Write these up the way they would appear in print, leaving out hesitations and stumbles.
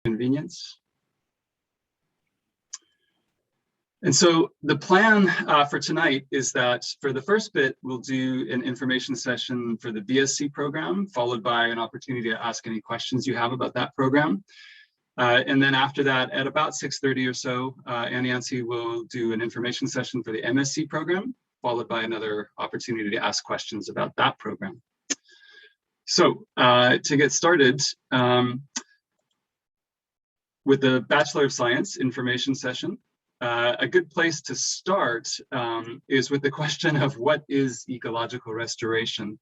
convenience. And so the plan for tonight is that for the first bit, we'll do an information session for the BSc program, followed by an opportunity to ask any questions you have about that program. And then after that, at about 6:30 or so, Nancy will do an information session for the MSc program, followed by another opportunity to ask questions about that program. So to get started, with the Bachelor of Science information session, a good place to start is with the question of what is ecological restoration?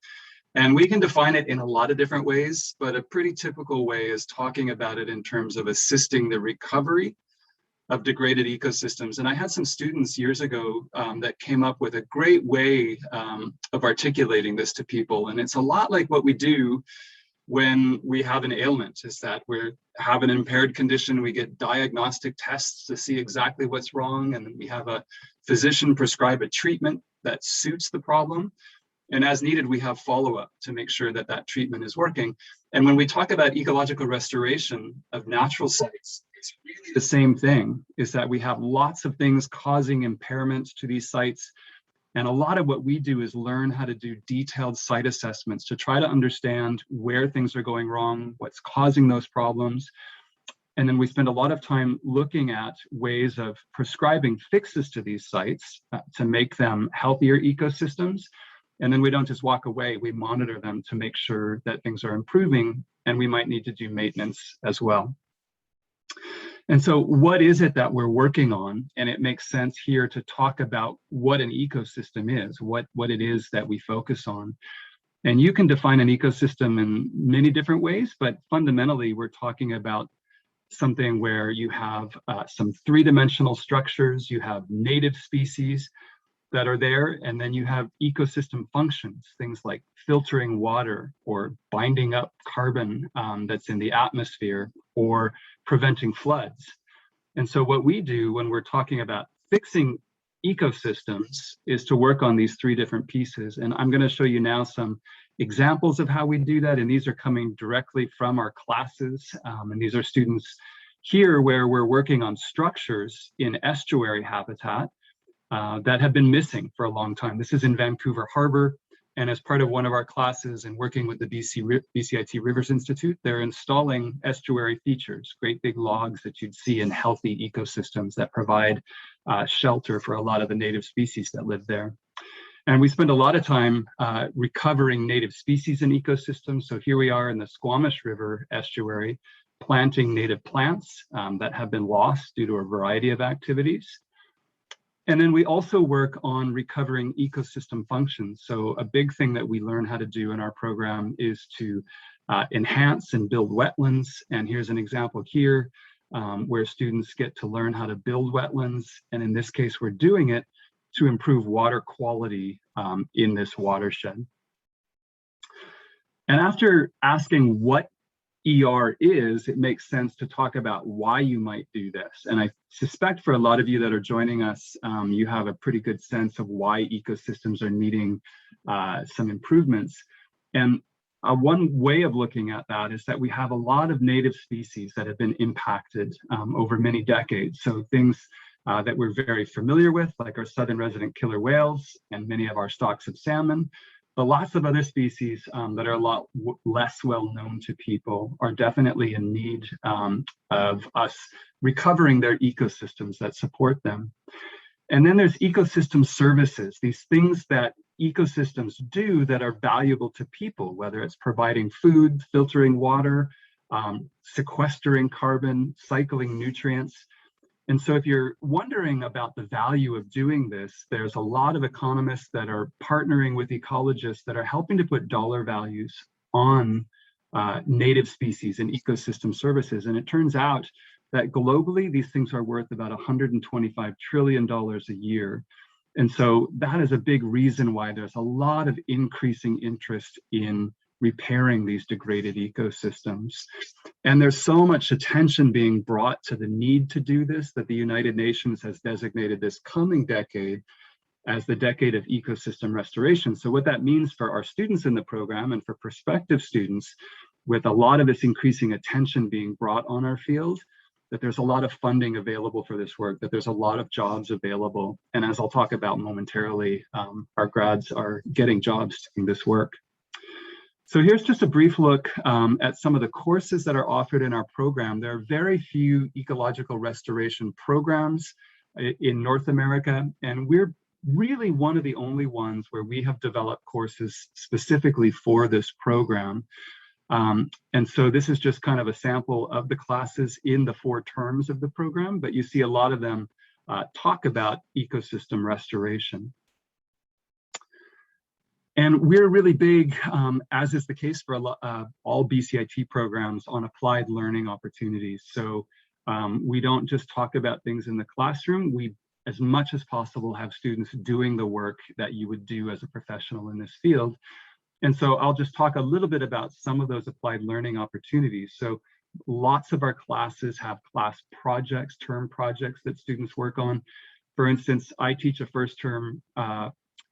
And we can define it in a lot of different ways, but a pretty typical way is talking about it in terms of assisting the recovery of degraded ecosystems. And I had some students years ago that came up with a great way of articulating this to people. And it's a lot like what we do when we have an ailment, is that we have an impaired condition, we get diagnostic tests to see exactly what's wrong, and then we have a physician prescribe a treatment that suits the problem. And as needed, we have follow-up to make sure that that treatment is working. And when we talk about ecological restoration of natural sites, it's really the same thing, is that we have lots of things causing impairments to these sites. And a lot of what we do is learn how to do detailed site assessments to try to understand where things are going wrong, what's causing those problems. And then we spend a lot of time looking at ways of prescribing fixes to these sites to make them healthier ecosystems. And then we don't just walk away, we monitor them to make sure that things are improving, and we might need to do maintenance as well. And so what is it that we're working on? And it makes sense here to talk about what an ecosystem is, what it is that we focus on. And you can define an ecosystem in many different ways, but fundamentally we're talking about something where you have some three-dimensional structures, you have native species that are there, and then you have ecosystem functions, things like filtering water or binding up carbon that's in the atmosphere or preventing floods. And so what we do when we're talking about fixing ecosystems is to work on these three different pieces. And I'm going to show you now some examples of how we do that. And these are coming directly from our classes. And these are students here where we're working on structures in estuary habitat that have been missing for a long time. This is in Vancouver Harbor, and as part of one of our classes and working with the BCIT Rivers Institute, they're installing estuary features, great big logs that you'd see in healthy ecosystems that provide shelter for a lot of the native species that live there. And we spend a lot of time recovering native species in ecosystems. So here we are in the Squamish River estuary, planting native plants that have been lost due to a variety of activities. And then we also work on recovering ecosystem functions. So a big thing that we learn how to do in our program is to enhance and build wetlands. And here's an example here where students get to learn how to build wetlands. And in this case, we're doing it to improve water quality in this watershed. And after asking what ER is, it makes sense to talk about why you might do this. And I suspect for a lot of you that are joining us, you have a pretty good sense of why ecosystems are needing some improvements. And one way of looking at that is that we have a lot of native species that have been impacted over many decades. So things that we're very familiar with, like our southern resident killer whales and many of our stocks of salmon. But lots of other species that are a lot less well known to people are definitely in need of us recovering their ecosystems that support them. And then there's ecosystem services, these things that ecosystems do that are valuable to people, whether it's providing food, filtering water, sequestering carbon, cycling nutrients. And so if you're wondering about the value of doing this, there's a lot of economists that are partnering with ecologists that are helping to put dollar values on native species and ecosystem services. And it turns out that globally, these things are worth about $125 trillion a year. And so that is a big reason why there's a lot of increasing interest in repairing these degraded ecosystems. And there's so much attention being brought to the need to do this that the United Nations has designated this coming decade as the decade of ecosystem restoration. So what that means for our students in the program and for prospective students with a lot of this increasing attention being brought on our field, that there's a lot of funding available for this work, that there's a lot of jobs available. And as I'll talk about momentarily, our grads are getting jobs doing this work. So here's just a brief look at some of the courses that are offered in our program. There are very few ecological restoration programs in North America, and we're really one of the only ones where we have developed courses specifically for this program. And so this is just kind of a sample of the classes in the 4 terms of the program, but you see a lot of them talk about ecosystem restoration. And we're really big, as is the case for all BCIT programs, on applied learning opportunities. So we don't just talk about things in the classroom. We, as much as possible, have students doing the work that you would do as a professional in this field. And so I'll just talk a little bit about some of those applied learning opportunities. So lots of our classes have class projects, term projects that students work on. For instance, I teach a first term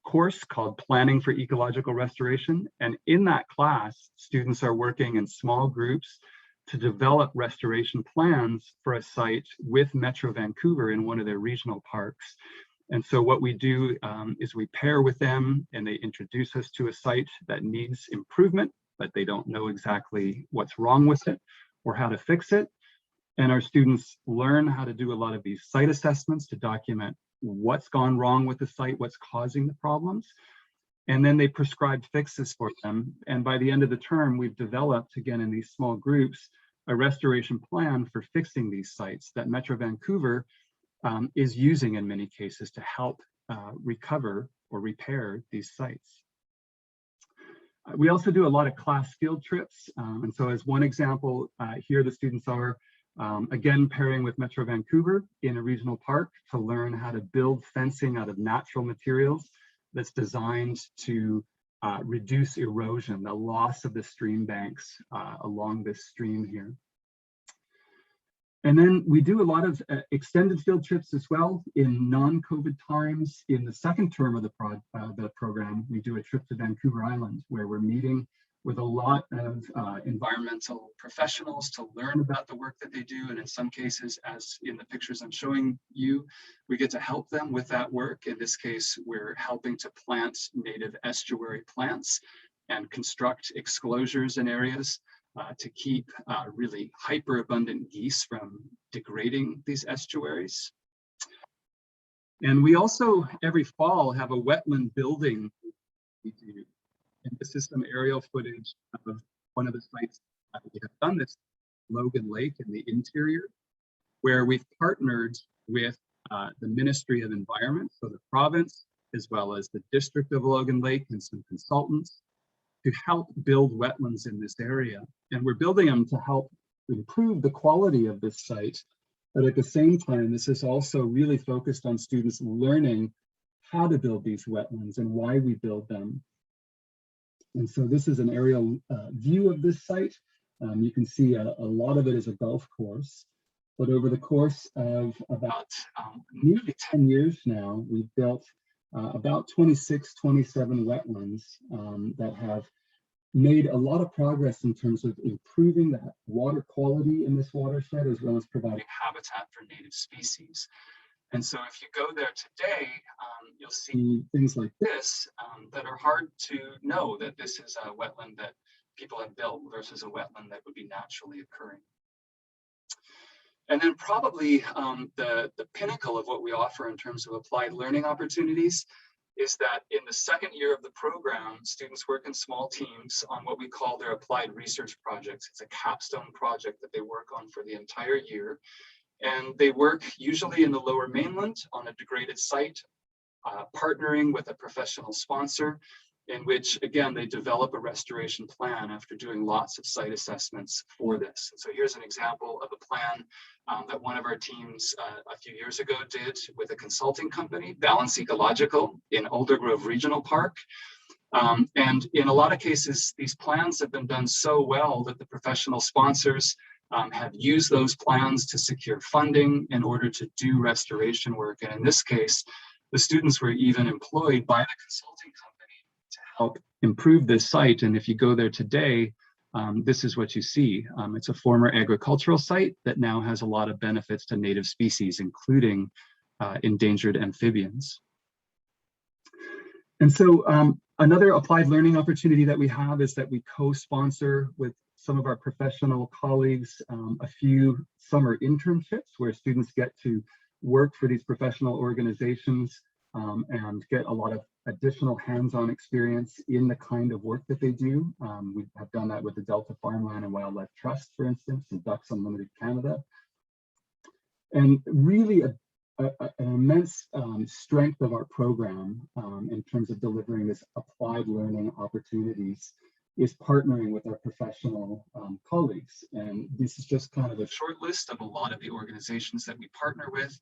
course called Planning for Ecological Restoration. And in that class, students are working in small groups to develop restoration plans for a site with Metro Vancouver in one of their regional parks. And so what we do is we pair with them and they introduce us to a site that needs improvement, but they don't know exactly what's wrong with it or how to fix it. And our students learn how to do a lot of these site assessments to document what's gone wrong with the site, what's causing the problems. And then they prescribe fixes for them. And by the end of the term, we've developed, again, in these small groups, a restoration plan for fixing these sites that Metro Vancouver is using in many cases to help recover or repair these sites. We also do a lot of class field trips. And so as one example, here the students are, again, pairing with Metro Vancouver in a regional park to learn how to build fencing out of natural materials that's designed to reduce erosion, the loss of the stream banks along this stream here. And then we do a lot of extended field trips as well in non-COVID times. In the second term of the program, we do a trip to Vancouver Island where we're meeting with a lot of environmental professionals to learn about the work that they do. And in some cases, as in the pictures I'm showing you, we get to help them with that work. In this case, we're helping to plant native estuary plants and construct exclosures in areas to keep really hyper-abundant geese from degrading these estuaries. And we also, every fall, have a wetland building we do. And this is some aerial footage of one of the sites that we have done this, Logan Lake in the interior, where we've partnered with the Ministry of Environment, so the province, as well as the District of Logan Lake and some consultants to help build wetlands in this area. And we're building them to help improve the quality of this site. But at the same time, this is also really focused on students learning how to build these wetlands and why we build them. And so this is an aerial view of this site. You can see a lot of it is a golf course. But over the course of about nearly 10 years now, we've built about 26, 27 wetlands that have made a lot of progress in terms of improving the water quality in this watershed, as well as providing habitat for native species. And so if you go there today, you'll see things like this that are hard to know that this is a wetland that people have built versus a wetland that would be naturally occurring. And then probably the pinnacle of what we offer in terms of applied learning opportunities is that in the second year of the program, students work in small teams on what we call their applied research projects. It's a capstone project that they work on for the entire year. And they work usually in the Lower Mainland on a degraded site, partnering with a professional sponsor, in which, again, they develop a restoration plan after doing lots of site assessments for this. And so here's an example of a plan that one of our teams a few years ago did with a consulting company, Balance Ecological, in Alder Grove Regional Park. And in a lot of cases, these plans have been done so well that the professional sponsors have used those plans to secure funding in order to do restoration work. And in this case, the students were even employed by the consulting company to help improve this site. And if you go there today, this is what you see. It's a former agricultural site that now has a lot of benefits to native species, including endangered amphibians. And so another applied learning opportunity that we have is that we co-sponsor with some of our professional colleagues a few summer internships where students get to work for these professional organizations and get a lot of additional hands-on experience in the kind of work that they do. We have done that with the Delta Farmland and Wildlife Trust, for instance, and Ducks Unlimited Canada. And really an immense strength of our program in terms of delivering this applied learning opportunities is partnering with our professional colleagues. And this is just kind of a short list of a lot of the organizations that we partner with.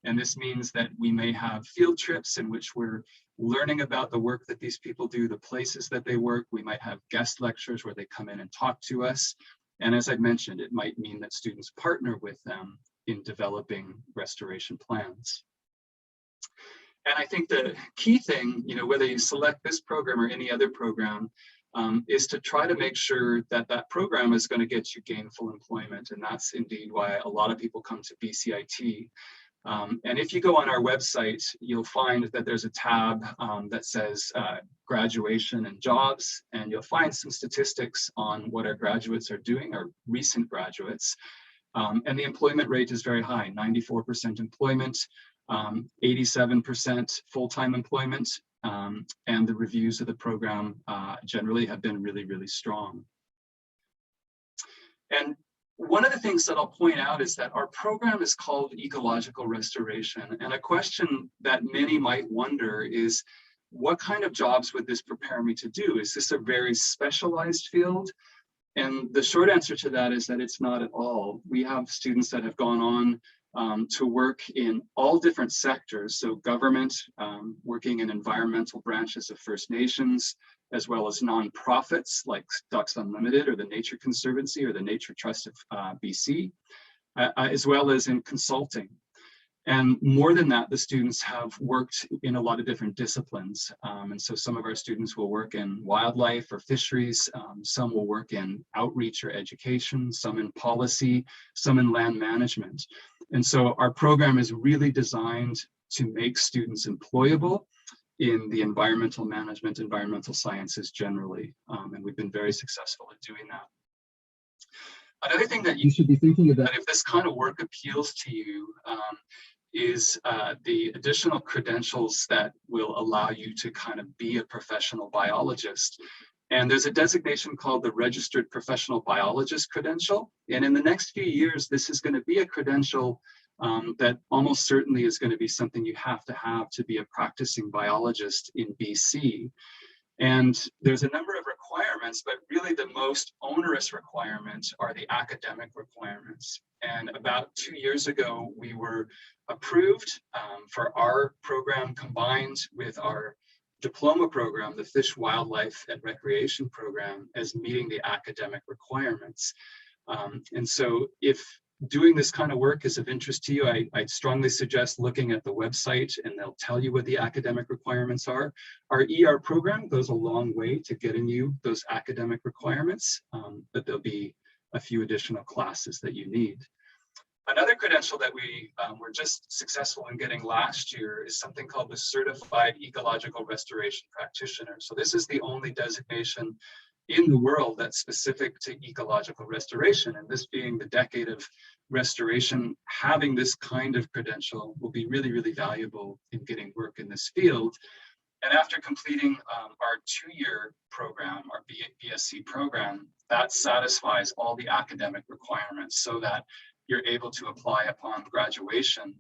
And this means that we may have field trips in which we're learning about the work that these people do, the places that they work. We might have guest lectures where they come in and talk to us. And as I mentioned, it might mean that students partner with them in developing restoration plans. And I think the key thing, whether you select this program or any other program, is to try to make sure that that program is going to get you gainful employment. And that's indeed why a lot of people come to BCIT. And if you go on our website, you'll find that there's a tab that says graduation and jobs, and you'll find some statistics on what our graduates are doing, our recent graduates. And the employment rate is very high, 94% employment, 87% full-time employment, and the reviews of the program generally have been really, really strong. And one of the things that I'll point out is that our program is called Ecological Restoration. And a question that many might wonder is, what kind of jobs would this prepare me to do? Is this a very specialized field? And the short answer to that is that it's not at all. We have students that have gone on to work in all different sectors. So government, working in environmental branches of First Nations, as well as nonprofits like Ducks Unlimited or the Nature Conservancy or the Nature Trust of BC, as well as in consulting. And more than that, the students have worked in a lot of different disciplines. And so some of our students will work in wildlife or fisheries, some will work in outreach or education, some in policy, some in land management. And so our program is really designed to make students employable in the environmental management, environmental sciences generally. And we've been very successful at doing that. Another thing that you should be thinking about if this kind of work appeals to you is the additional credentials that will allow you to kind of be a professional biologist. And there's a designation called the Registered Professional Biologist Credential. And in the next few years, this is going to be a credential that almost certainly is going to be something you have to be a practicing biologist in BC. And there's a number of requirements, but really the most onerous requirements are the academic requirements. And about 2 years ago, we were approved for our program combined with our diploma program, the Fish, Wildlife, and Recreation program, as meeting the academic requirements. And so if doing this kind of work is of interest to you, I'd strongly suggest looking at the website, and they'll tell you what the academic requirements are. Our ER program goes a long way to getting you those academic requirements, but there'll be a few additional classes that you need. Another credential that we were just successful in getting last year is something called the Certified Ecological Restoration Practitioner. So this is the only designation in the world that's specific to ecological restoration. And this being the decade of restoration, having this kind of credential will be really, really valuable in getting work in this field. And after completing our 2-year program, our BSc program, that satisfies all the academic requirements so that you're able to apply upon graduation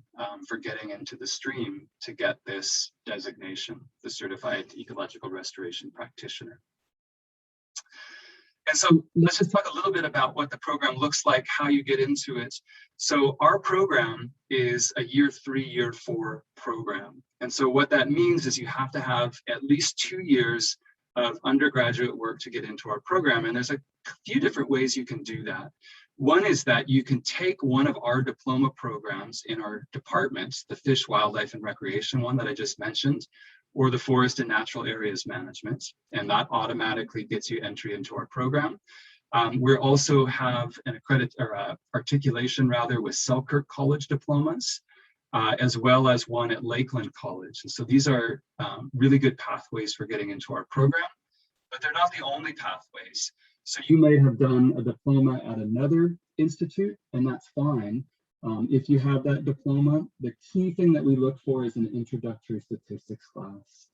for getting into the stream to get this designation, the Certified Ecological Restoration Practitioner. And so let's just talk a little bit about what the program looks like, how you get into it. So our program is a year 3, year 4 program. And so what that means is you have to have at least 2 years of undergraduate work to get into our program. And there's a few different ways you can do that. One is that you can take one of our diploma programs in our departments, the Fish, Wildlife, and Recreation one that I just mentioned, or the Forest and Natural Areas Management, and that automatically gets you entry into our program. We also have an articulation rather with Selkirk College diplomas, as well as one at Lakeland College. And so these are really good pathways for getting into our program, but they're not the only pathways. So you may have done a diploma at another institute, and that's fine. If you have that diploma, the key thing that we look for is an introductory statistics class.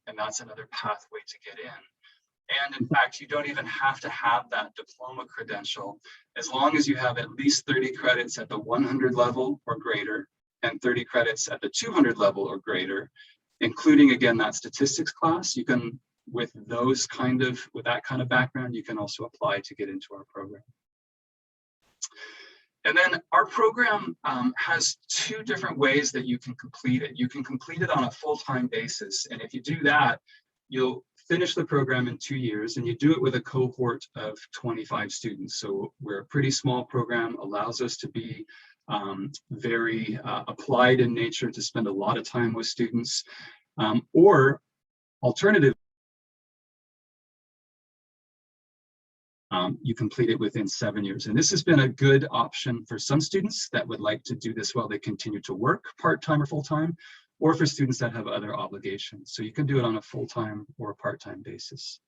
And that's another pathway to get in. And in fact, you don't even have to have that diploma credential as long as you have at least 30 credits at the 100 level or greater and 30 credits at the 200 level or greater, including again that statistics class. You can, with that kind of background, you can also apply to get into our program. And then our program has two different ways that you can complete it. You can complete it on a full-time basis. And if you do that, you'll finish the program in 2 years, and you do it with a cohort of 25 students. So we're a pretty small program, allows us to be very applied in nature, to spend a lot of time with students, or alternatively, you complete it within 7 years. And this has been a good option for some students that would like to do this while they continue to work part-time or full-time, or for students that have other obligations. So you can do it on a full-time or a part-time basis.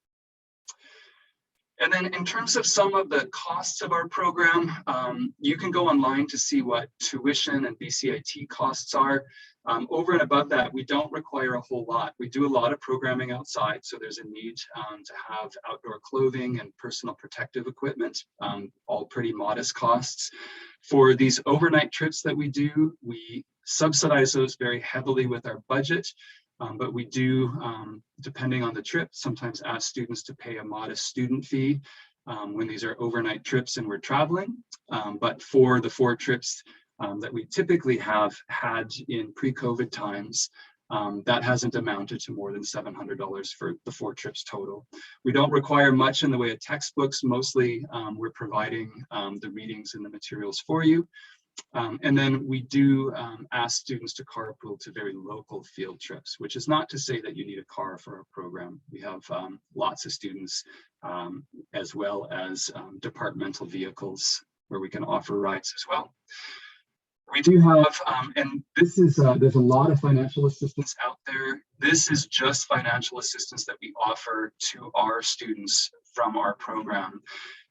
And then in terms of some of the costs of our program, you can go online to see what tuition and BCIT costs are. Over and above that, we don't require a whole lot. We do a lot of programming outside, so there's a need to have outdoor clothing and personal protective equipment, all pretty modest costs. For these overnight trips that we do, we subsidize those very heavily with our budget. But we do, depending on the trip, sometimes ask students to pay a modest student fee when these are overnight trips and we're traveling. But for the 4 trips that we typically have had in pre-COVID times, that hasn't amounted to more than $700 for the 4 trips total. We don't require much in the way of textbooks. Mostly we're providing the readings and the materials for you. And then we do ask students to carpool to very local field trips, which is not to say that you need a car for our program. We have lots of students, as well as departmental vehicles where we can offer rides as well. We do have, and this is, there's a lot of financial assistance out there. This is just financial assistance that we offer to our students from our program.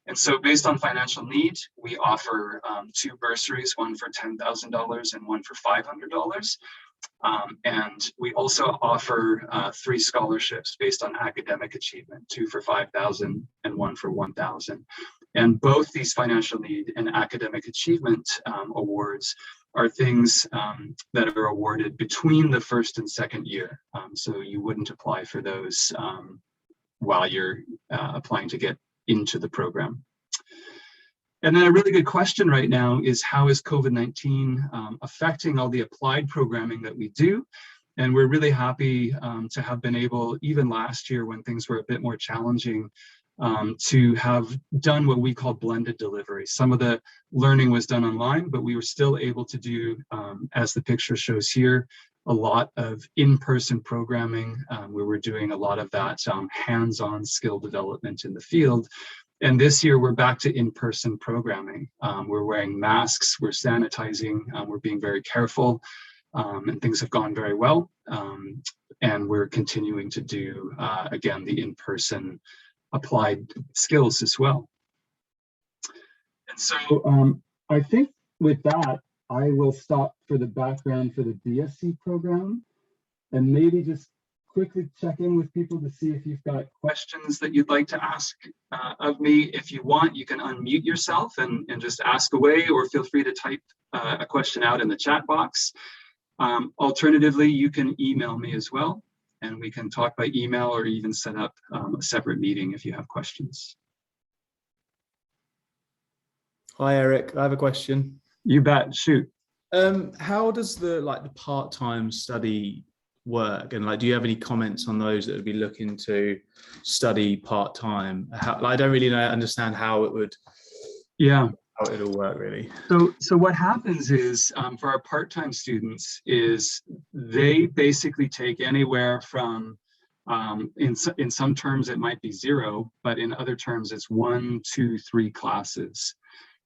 And so based on financial need, we offer 2 bursaries, one for $10,000 and one for $500. And we also offer 3 scholarships based on academic achievement, 2 for $5,000 and 1 for $1,000. And both these financial need and academic achievement awards are things that are awarded between the 1st and 2nd year. So you wouldn't apply for those while you're applying to get into the program. And then a really good question right now is, how is COVID-19 affecting all the applied programming that we do? And we're really happy to have been able, even last year when things were a bit more challenging, to have done what we call blended delivery. Some of the learning was done online, but we were still able to do, as the picture shows here, a lot of in-person programming where we're doing a lot of that hands-on skill development in the field. And this year we're back to in-person programming. We're wearing masks, we're sanitizing, we're being very careful, and things have gone very well. And we're continuing to do, again, the in-person applied skills as well. And so I think with that, I will stop for the background for the BSc program, and maybe just quickly check in with people to see if you've got questions that you'd like to ask of me. If you want, you can unmute yourself and just ask away, or feel free to type a question out in the chat box. Alternatively, you can email me as well, and we can talk by email or even set up a separate meeting if you have questions. Hi, Eric. I have a question. You bet. Shoot. How does the part-time study work? And do you have any comments on those that would be looking to study part-time? I don't really understand how it would. Yeah. How it'll work really. So what happens is for our part-time students is they basically take anywhere from In some terms, it might be 0, but in other terms, it's 1, 2, 3 classes.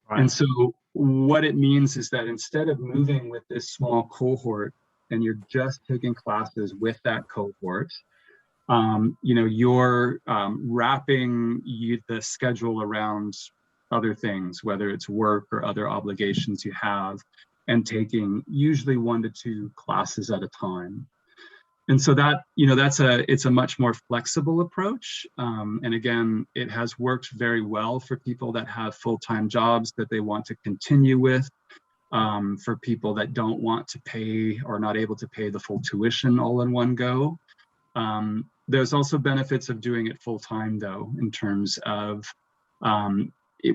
Right. And so what it means is that instead of moving with this small cohort and you're just taking classes with that cohort, you're wrapping the schedule around other things, whether it's work or other obligations you have, and taking usually 1 to 2 classes at a time. And so that, it's a much more flexible approach. And again, it has worked very well for people that have full-time jobs that they want to continue with, for people that don't want to pay or not able to pay the full tuition all in one go. There's also benefits of doing it full-time though, in terms of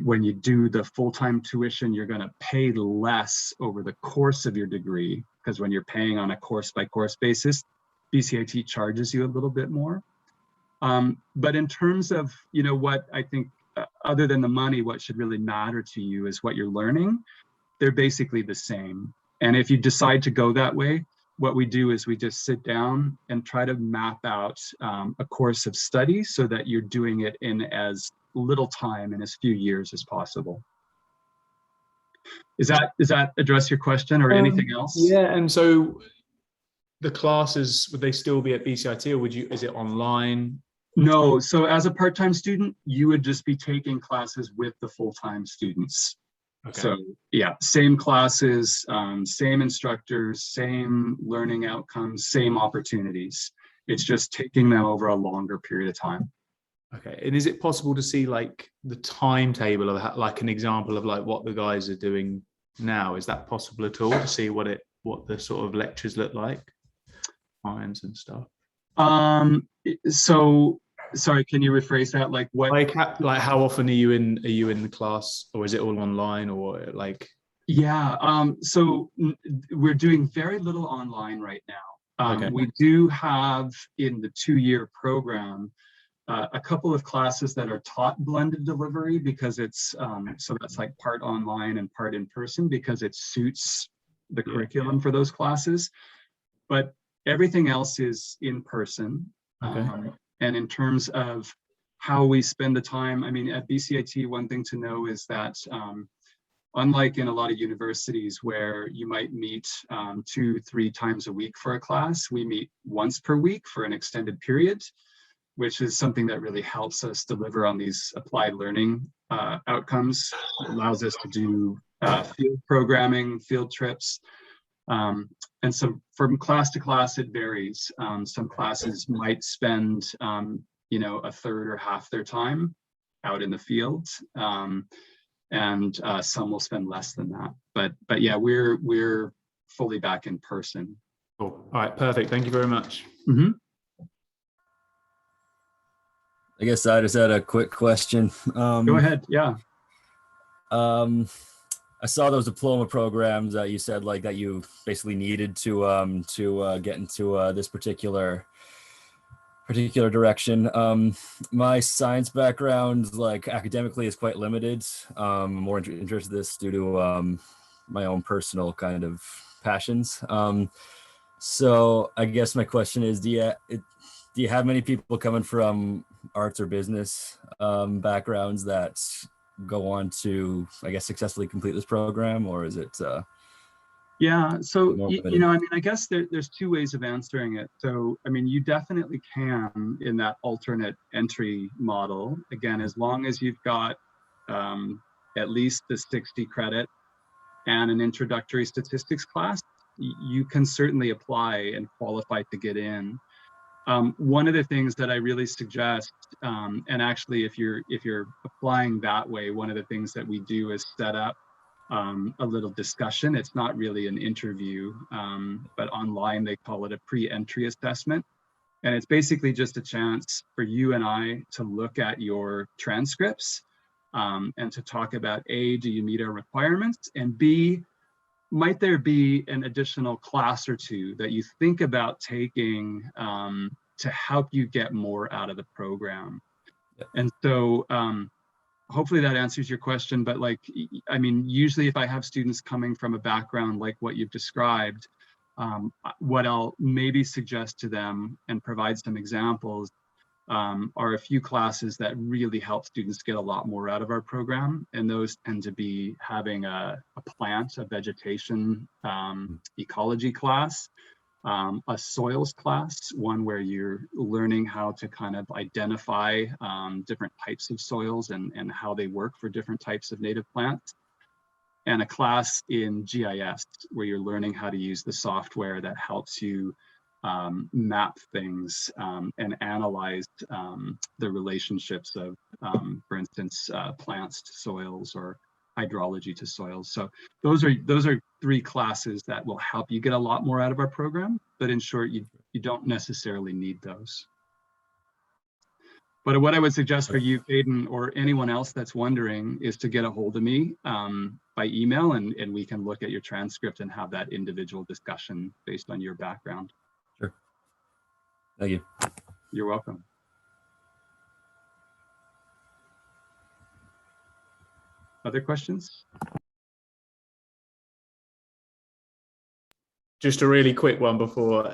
when you do the full-time tuition, you're going to pay less over the course of your degree, because when you're paying on a course-by-course basis, BCIT charges you a little bit more. But in terms of, what I think, other than the money, what should really matter to you is what you're learning. They're basically the same. And if you decide to go that way, what we do is we just sit down and try to map out a course of study so that you're doing it in as little time, in as few years as possible. Does that address your question, or anything else? Yeah, and so the classes, would they still be at BCIT, or is it online? No, so as a part-time student, you would just be taking classes with the full-time students. Okay. So yeah, same classes, same instructors, same learning outcomes, same opportunities. It's just taking them over a longer period of time. Okay, and is it possible to see like the timetable of like an example of like what the guys are doing now? Is that possible at all to see what the sort of lectures look like, times and stuff? So sorry, can you rephrase that? Like what? Like how often are you in the class, or is it all online, or like? Yeah, so we're doing very little online right now. Okay. We do have in the 2-year program a couple of classes that are taught blended delivery, because it's so that's like part online and part in person, because it suits the curriculum for those classes. But everything else is in person. Okay. And in terms of how we spend the time, I mean, at BCIT, one thing to know is that unlike in a lot of universities where you might meet 2-3 times a week for a class, we meet once per week for an extended period, which is something that really helps us deliver on these applied learning outcomes. It allows us to do field programming, field trips. And so from class to class, it varies. Some classes might spend, a third or half their time out in the field. And some will spend less than that. But yeah, we're fully back in person. Cool. All right, perfect. Thank you very much. Mm-hmm. I guess I just had a quick question. Go ahead. Yeah. I saw those diploma programs that you said like that you basically needed to get into this particular direction. My science background, like academically, is quite limited. I'm more interested in this due to my own personal kind of passions. So I guess my question is, do you have many people coming from arts or business backgrounds that go on to, I guess, successfully complete this program, or is it? Yeah, so, I guess there's 2 ways of answering it. So, you definitely can in that alternate entry model, again, as long as you've got at least the 60 credit and an introductory statistics class, you can certainly apply and qualify to get in. One of the things that I really suggest, and actually if you're applying that way, one of the things that we do is set up a little discussion. It's not really an interview, but online they call it a pre-entry assessment. And it's basically just a chance for you and I to look at your transcripts and to talk about A, do you meet our requirements? And B, might there be an additional class or 2 that you think about taking to help you get more out of the program? Yep. And so hopefully that answers your question, but usually if I have students coming from a background like what you've described, What I'll maybe suggest to them and provide some examples are a few classes that really help students get a lot more out of our program. And those tend to be having a vegetation ecology class, a soils class, one where you're learning how to kind of identify different types of soils and how they work for different types of native plants, and a class in GIS where you're learning how to use the software that helps you map things and analyze the relationships of, for instance, plants to soils or hydrology to soils. So those are 3 classes that will help you get a lot more out of our program, but in short, you don't necessarily need those. But what I would suggest for you, Caden, or anyone else that's wondering, is to get a hold of me by email, and we can look at your transcript and have that individual discussion based on your background. Sure. Thank you. You're welcome. Other questions? Just a really quick one before,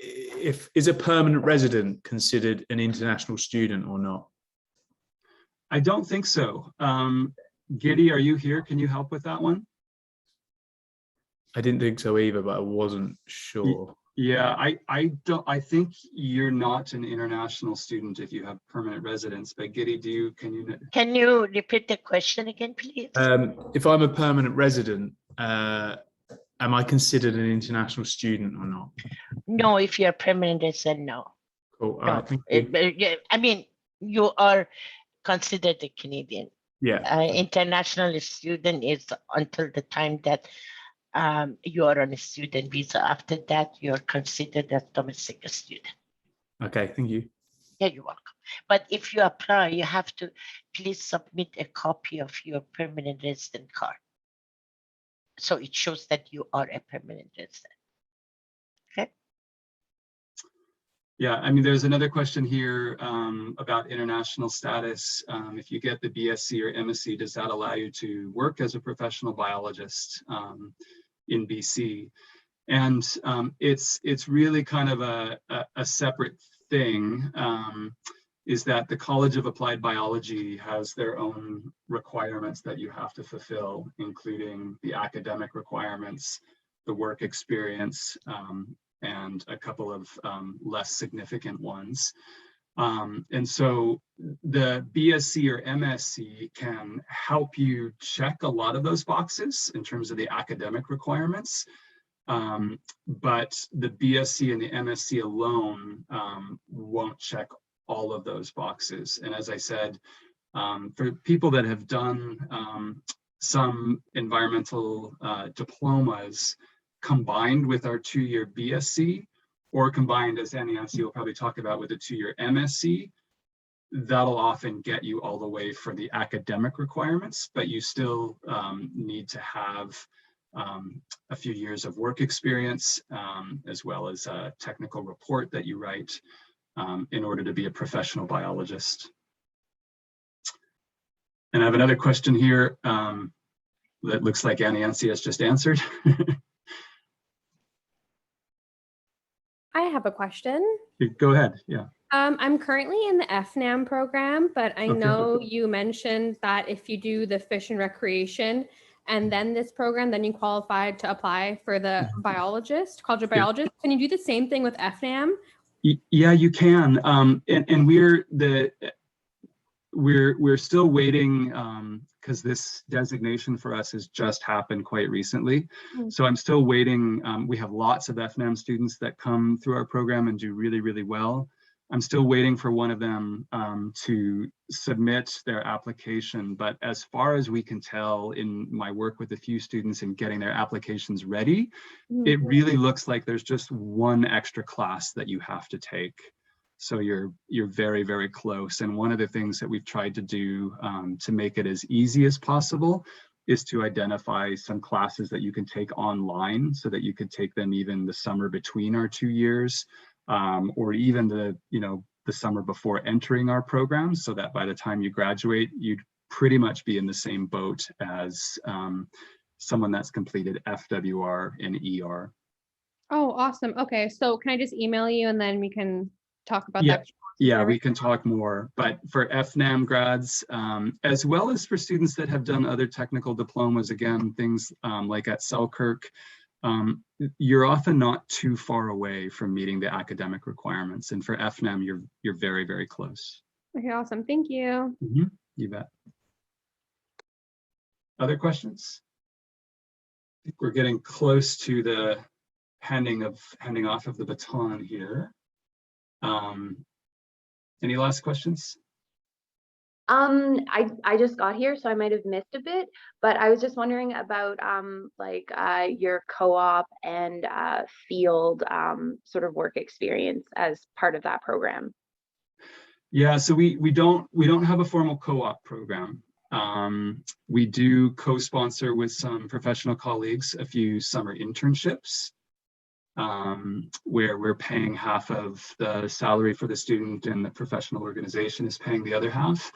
is a permanent resident considered an international student or not? I don't think so. Giddy, are you here? Can you help with that one? I didn't think so either, but I wasn't sure. Yeah, I think you're not an international student if you have permanent residence. But Giddy, Can you repeat the question again, please? If I'm a permanent resident, am I considered an international student or not? No, if you're permanent resident, no. Cool. No. Thank you. I mean, you are considered a Canadian. Yeah. International student is until the time that you are on a student visa. After that, you're considered a domestic student. Okay, thank you. Yeah, you're welcome. But if you apply, you have to please submit a copy of your permanent resident card, so it shows that you are a permanent resident. Okay. Yeah, I mean, there's another question here about international status. If you get the BSc or MSc, does that allow you to work as a professional biologist in BC? And it's really kind of a separate thing, is that the College of Applied Biology has their own requirements that you have to fulfill, including the academic requirements, the work experience, and a couple of less significant ones. And so the BSc or MSc can help you check a lot of those boxes in terms of the academic requirements. But the BSc and the MSc alone won't check all of those boxes. And as I said, for people that have done some environmental diplomas combined with our 2-year BSc, or combined, as Nancy will probably talk about, with a 2-year MSc, that'll often get you all the way for the academic requirements, but you still need to have a few years of work experience, as well as a technical report that you write in order to be a professional biologist. And I have another question here that looks like Nancy has just answered. I have a question. Go ahead, yeah. I'm currently in the FNAM program, but I Okay. know you mentioned that if you do the fish and recreation and then this program, then you qualify to apply for the biologist, college of biologist. Can you do the same thing with FNAM? Yeah, you can. And we're still waiting because this designation for us has just happened quite recently. So I'm still waiting. We have lots of FNAM students that come through our program and do really, really well. I'm still waiting for one of them to submit their application. But as far as we can tell in my work with a few students in getting their applications ready, it really looks like there's just one extra class that you have to take. So you're very, very close. And one of the things that we've tried to do to make it as easy as possible is to identify some classes that you can take online so that you could take them even the summer between our 2 years, or even the summer before entering our program, so that by the time you graduate, you'd pretty much be in the same boat as someone that's completed FWR and ER. Oh, awesome. Okay, so can I just email you and then we can talk about Yeah. that? Yeah, we can talk more, but for FNAM grads, as well as for students that have done other technical diplomas, again, things like at Selkirk, you're often not too far away from meeting the academic requirements. And for FNAM, you're very, very close. Okay, awesome. Thank you. You bet. Other questions? I think we're getting close to the handing off of the baton here. Any last questions? I just got here, so I might have missed a bit, but I was just wondering about your co-op and field sort of work experience as part of that program. Yeah, so we don't have a formal co-op program. We do co-sponsor with some professional colleagues a few summer internships, where we're paying half of the salary for the student and the professional organization is paying the other half.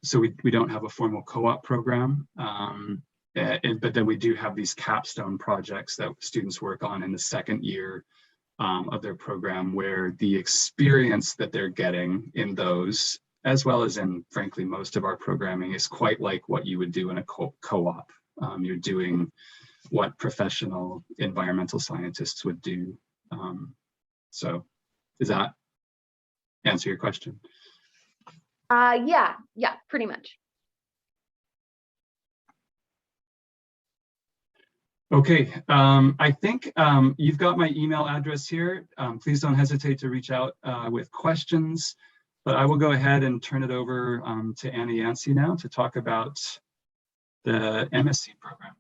So we don't have a formal co-op program, but then we do have these capstone projects that students work on in the second year of their program, where the experience that they're getting in those, as well as in, frankly, most of our programming, is quite like what you would do in a co-op. You're doing what professional environmental scientists would do. So does that answer your question? Yeah, pretty much. Okay, I think you've got my email address here. Please don't hesitate to reach out with questions, but I will go ahead and turn it over to Annie Yancey now to talk about the MSc program.